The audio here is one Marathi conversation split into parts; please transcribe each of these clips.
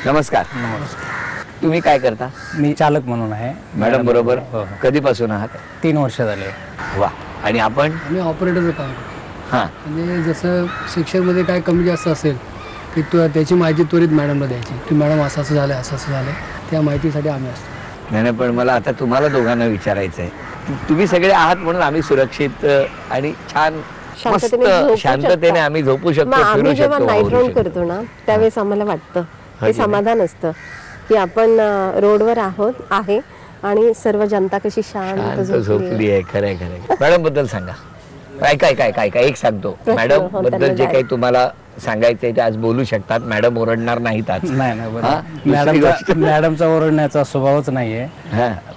नमस्कार. तुम्ही काय करता? मी चालक म्हणून आहे. मॅडम बरोबर कधीपासून आहात? 3 वर्ष झाले. वा. आणि आपण? आम्ही ऑपरेटरचं काम करतो. हां. म्हणजे जसं शिक्षणमध्ये काय कमी जास्त असेल की त्याची माहिती त्वरित मॅडमला द्यायची की मॅडम असं असं झालं असं असं झालं, त्या माहितीसाठी आम्ही असतो. नाही नाही, पण मला आता तुम्हाला दोघांना विचारायचं आहे, तुम्ही सगळे आहात म्हणून आम्ही सुरक्षित आणि छान शांततेने आम्ही झोपू शकतो, आम्ही जेव्हा नाईट राऊंड करतो ना त्यावेळेस आम्हाला वाटतं हे समाधान असतं की आपण रोडवर आहे आणि सर्व जनता कशी शांत झोपली आहे. खरंय खरंय. मॅडम बद्दल सांगा. काय काय काय काय एक सांगतो. मॅडम बद्दल जे काही तुम्हाला सांगायचंय ते आज बोलू शकतात. मॅडम ओरडणार नाहीत आज. नाही, मॅडमचा ओरडण्याचा स्वभावच नाहीये.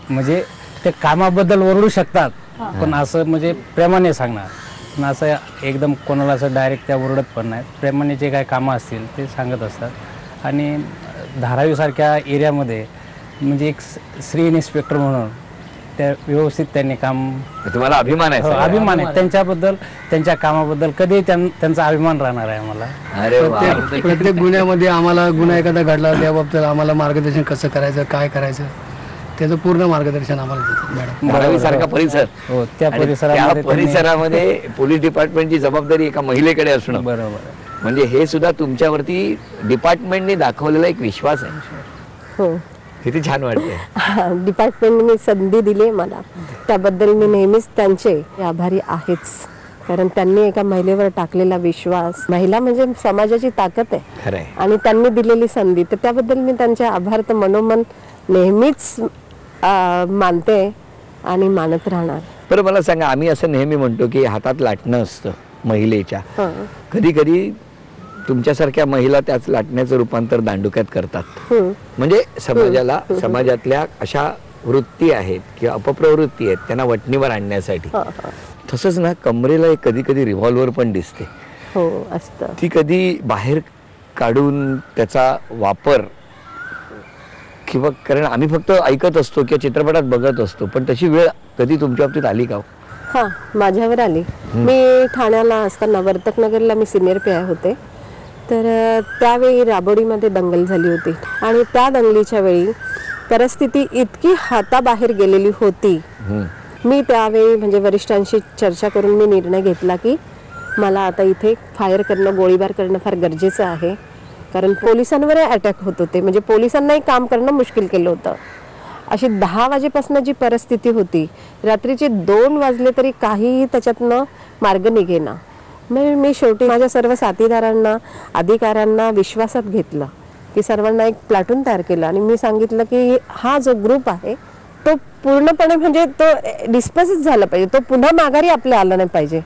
म्हणजे ते कामाबद्दल ओरडू शकतात पण असं म्हणजे प्रेमाने सांगणार, पण असं एकदम कोणाला असं डायरेक्ट त्या ओरडत पण नाहीत. प्रेमाने जे काय कामं असतील ते सांगत असतात. आणि धारावी सारख्या एरियामध्ये म्हणजे एक श्री इन्स्पेक्टर म्हणून त्या व्यवस्थित त्यांनी काम. तुम्हाला अभिमान आहे? अभिमान आहे त्यांच्याबद्दल, त्यांच्या कामाबद्दल कधी त्यांचा अभिमान राहणार आहे आम्हाला. अरे प्रत्येक गुन्ह्यामध्ये आम्हाला गुन्हा एखादा घडला त्या बाबतीत आम्हाला मार्गदर्शन कसं करायचं, काय करायचं त्याचं पूर्ण मार्गदर्शन आम्हाला देतात मॅडम. धारावी सारखा परिसर, त्या परिसरामध्ये पोलीस डिपार्टमेंटची जबाबदारी एका महिलेकडे असणं बरोबर, म्हणजे हे सुद्धा तुमच्यावरती डिपार्टमेंटने दाखवलेला एक विश्वास आहे. हो, किती छान वाटतंय. डिपार्टमेंटने संधी दिली मला, त्याबद्दल मी नेहमीच त्यांचे आभारी आहेच. कारण त्यांनी एका महिलेवर टाकलेला विश्वास, महिला म्हणजे समाजाची ताकद आहे. खरंय. आणि त्यांनी दिलेली संधी, तर त्याबद्दल मी त्यांचे आभार तर मनोमन नेहमीच मानते आणि मानत राहणार. बरं मला सांगा, आम्ही असं नेहमी म्हणतो की हातात लाटणं असतं महिलेच्या, कधी कधी तुमच्यासारख्या महिला त्याच लाटण्याचं रूपांतर दांडुक्यात करतात. म्हणजे समाजाला, समाजातल्या अशा वृत्ती आहेत किंवा अपप्रवृत्ती आहेत त्यांना वटणीवर आणण्यासाठी. तसंच ना कमरेला एक कधी कधी रिव्हॉल्वर पण दिसते. हो, असतं. ती कधी बाहेर काढून त्याचा वापर किंवा, कारण आम्ही फक्त ऐकत असतो किंवा चित्रपटात बघत असतो, पण तशी वेळ कधी तुमच्या बाबतीत आली का? हा, माझ्यावर आली. मी ठाण्याला असताना वर्तकनगरला मी सिनियर पी आय होते. तर त्यावेळी राबोडीमध्ये दंगल झाली होती आणि त्या दंगलीच्या वेळी परिस्थिती इतकी हाताबाहेर गेलेली होती. मी त्यावेळी म्हणजे वरिष्ठांशी चर्चा करून मी निर्णय घेतला की मला आता इथे फायर करणं, गोळीबार करणं फार गरजेचं आहे. कारण पोलिसांवर अटॅक होत होते, म्हणजे पोलिसांनाही काम करणं मुश्किल केलं होतं. अशी 10 वाजेपासून जी परिस्थिती होती, रात्रीचे 2 वाजले तरी काहीही त्याच्यातनं मार्ग निघेना. मग मी शेवटी माझ्या सर्व साथीदारांना, अधिकाऱ्यांना विश्वासात घेतलं की सर्वांना एक प्लाटून तयार केलं आणि मी सांगितलं की हा जो ग्रुप आहे तो पूर्णपणे म्हणजे तो डिस्पॅचच झाला पाहिजे, तो पुन्हा माघारी आपल्या आला नाही पाहिजे.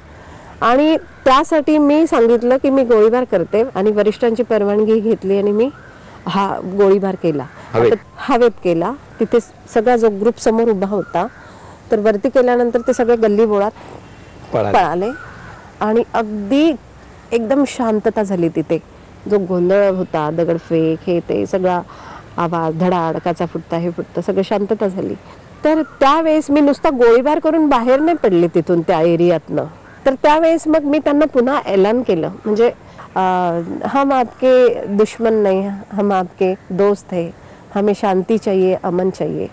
आणि त्यासाठी मी सांगितलं की मी गोळीबार करते आणि वरिष्ठांची परवानगी घेतली आणि मी हा गोळीबार केला, हवेत केला. तिथे सगळा जो ग्रुप समोर उभा होता, तर वरती केल्यानंतर ते सगळे गल्ली बोळात पळाले आणि अगदी एकदम शांतता झाली तिथे. जो गोंधळ होता, दगडफेक हे ते सगळा आवाज, धडाड, काचा फुटता, हे फुटतं, सगळं शांतता झाली. तर त्यावेळेस मी नुसता गोळीबार करून बाहेर नाही पडले तिथून, त्या एरियातनं. तर त्यावेळेस मग मी त्यांना पुन्हा ऐलान केलं, म्हणजे हम आपके दुश्मन नहीं, हम आपके दोस्त है, हमें शांती चाहिए, अमन चाहिए,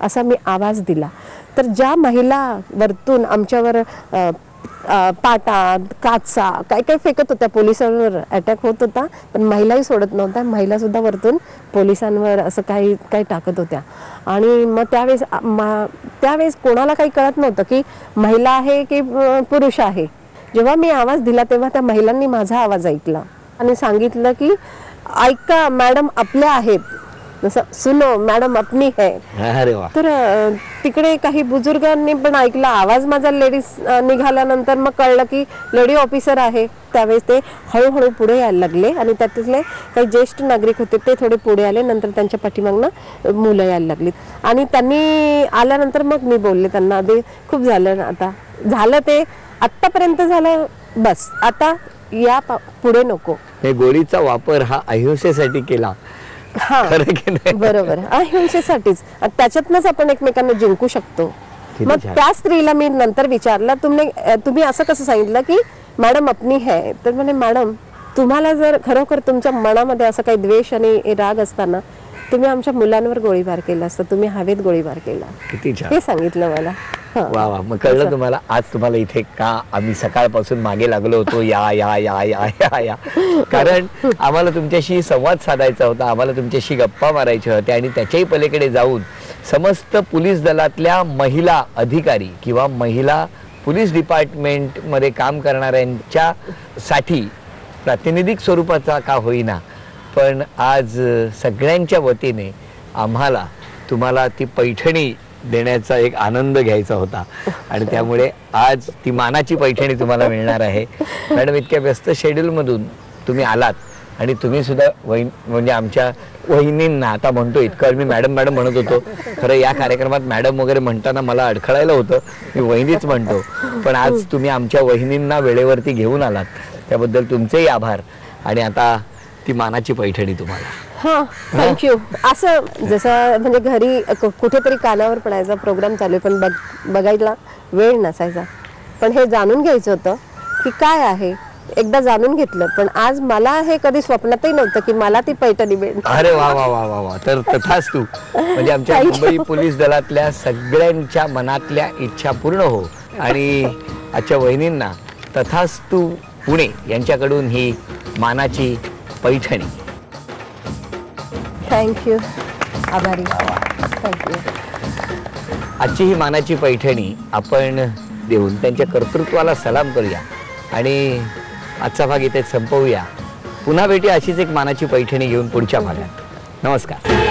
असा मी आवाज दिला. तर ज्या महिला वरतून आमच्यावर पाटा, काचा काय काय फेकत होत्या, पोलिसांवर अटॅक होत होता, पण महिलाही सोडत नव्हत्या. महिला सुद्धा वरतून पोलिसांवर असं काही काही टाकत होत्या. आणि मग त्यावेळेस कोणाला काही कळत नव्हतं की महिला आहे की पुरुष आहे. जेव्हा मी आवाज दिला तेव्हा त्या महिलांनी माझा आवाज ऐकला आणि सांगितलं की ऐका मॅडम आपल्या आहेत, जसं सुनो मॅडम अपनी है. तर तिकडे काही बुजुर्गांनी पण ऐकला आवाज माझा. लेडीज निघाल्यानंतर मग कळलं की लेडी ऑफिसर आहे. त्यावेळेस ते हळूहळू पुढे यायला लागले आणि त्यातले काही ज्येष्ठ नागरिक होते ते थोडे पुढे आले. नंतर त्यांच्या पाठीमागनं मुलं यायला लागली आणि त्यांनी आल्यानंतर मग मी बोलले त्यांना, आधी खूप झालं, आता झालं ते आत्तापर्यंत झालं, बस आता या पुढे नको. गोळीचा वापर हा अहिंसेसाठी केला. हा, बरोबर, अहिंसेसाठीच. त्याच्यातनच आपण एकमेकांना जिंकू शकतो. मग त्या स्त्रीला मी नंतर विचारलं, तुम्ही असं कसं सांगितलं की मॅडम अपनी है? तर म्हणे मॅडम तुम्हाला जर खरोखर तुमच्या मनामध्ये असं काही द्वेष आणि राग असताना तुम्ही आमच्या मुलांवर गोळीबार केला असता, तुम्ही हवेत गोळीबार केला, किती छान, हे सांगितलं मला. वा वा. मग कळलं तुम्हाला आज तुम्हाला इथे का आम्ही सकाळपासून मागे लागलो होतो, या या या या या या, कारण आम्हाला तुमच्याशी संवाद साधायचा होता, आम्हाला तुमच्याशी गप्पा मारायच्या होत्या आणि त्याच्याही पलीकडे जाऊन समस्त पोलीस दलातल्या महिला अधिकारी किंवा महिला पोलीस डिपार्टमेंटमध्ये काम करणाऱ्यांच्यासाठी प्रातिनिधिक स्वरूपाचा का होईना पण आज सगळ्यांच्या वतीने आम्हाला तुम्हाला ती पैठणी देण्याचा एक आनंद घ्यायचा होता आणि त्यामुळे आज ती मानाची पैठणी तुम्हाला मिळणार आहे. मॅडम, इतक्या व्यस्त शेड्यूलमधून तुम्ही आलात आणि तुम्ही सुद्धा म्हणजे आमच्या वहिनींना, आता म्हणतो इतकं मी मॅडम मॅडम म्हणत होतो, खरं या कार्यक्रमात मॅडम वगैरे म्हणताना मला अडखळायला होतं, मी वहिनीच म्हणतो, पण आज तुम्ही आमच्या वहिनींना वेळेवरती घेऊन आलात त्याबद्दल तुमचेही आभार. आणि आता ती मानाची पैठणी तुम्हाला. हा, थँक्यू. असं जसं म्हणजे घरी कुठेतरी कानावर पडायचा प्रोग्राम चालू आहे पण बघायला वेळ नसायचा, पण हे जाणून घ्यायचं होतं की काय आहे, एकदा जाणून घेतलं. पण आज मला हे कधी स्वप्नातही नव्हतं की मला ती पैठणी मिळेल. अरे वा वा वा वा वा. तर तथास्तु, म्हणजे आमच्या मुंबई पोलीस दलातल्या सगळ्यांच्या मनातल्या इच्छा पूर्ण हो आणि आजच्या वहिनींना तथास्तु पुणे यांच्याकडून ही मानाची पैठणी. थँक्यू, आभारी, थँक्यू. आजची ही मानाची पैठणी आपण देऊन त्यांच्या कर्तृत्वाला सलाम करूया आणि आजचा भाग इथे संपवूया. पुन्हा भेटूया अशीच एक मानाची पैठणी घेऊन पुढच्या भागात. नमस्कार.